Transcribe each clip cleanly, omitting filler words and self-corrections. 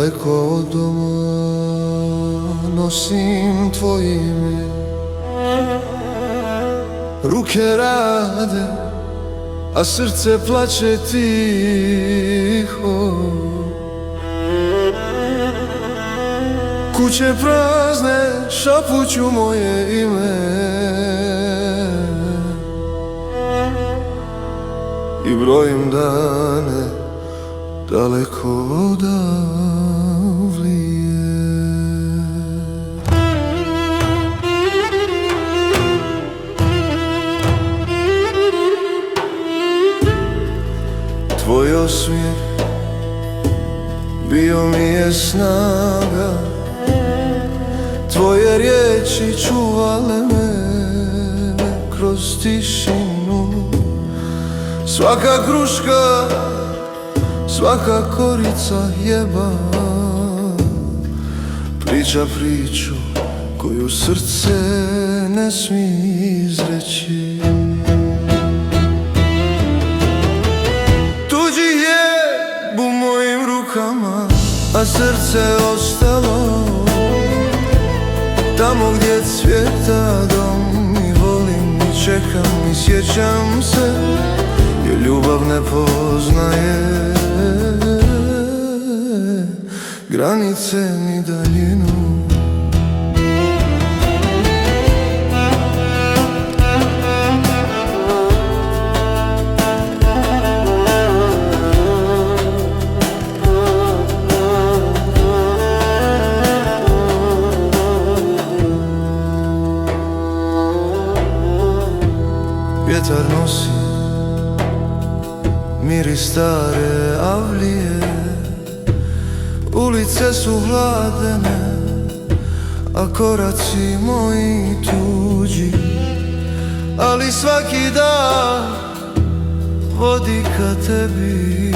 daleko od doma nosim tvoje ime. Ruke rade, a srce plače tiho. Kuće prazne šapuću moje ime i brojim dane daleko odavlije. Tvoj osmijeh bio mi je snaga, tvoje riječi čuvale me kroz tišinu. Svaka kruška, svaka korica jeba priča priču koju srce ne smije izreći. Tuđi je u mojim rukama, a srce ostalo tamo gdje cvjeta dom. I volim i čekam i sjećam se, jer ljubav ne poznaje granice ni daljinu. Vjetar nosi miris stare avlije, ulice su hladene, a koraci moji tuđi. Ali svaki dan vodi ka tebi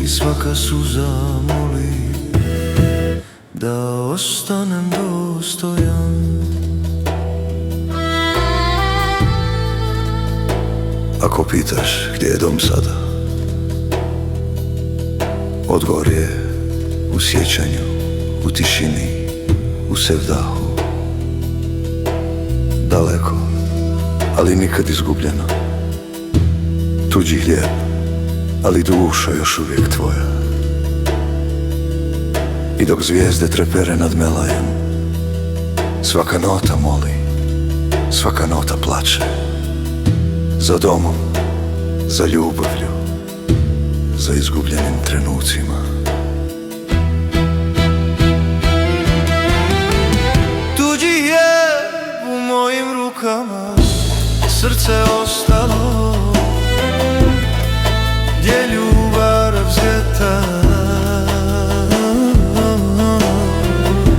i svaka suza moli da ostanem dostojan. Ako pitaš gdje je dom sada, odgovor je u sjećanju, u tišini, u sevdahu. Daleko, ali nikad izgubljeno. Tuđi hljeb, ali duša još uvijek tvoja. I dok zvijezde trepere nad Melajem, svaka nota moli, svaka nota plače. Za domom, za ljubavlju, za izgubljenim trenucima. Tuđi je u mojim rukama, srce ostalo gdje ljubav vzeta.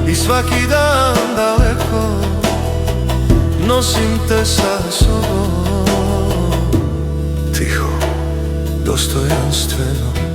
I svaki dan daleko nosim te sa sobom, tiho, dostojanstveno.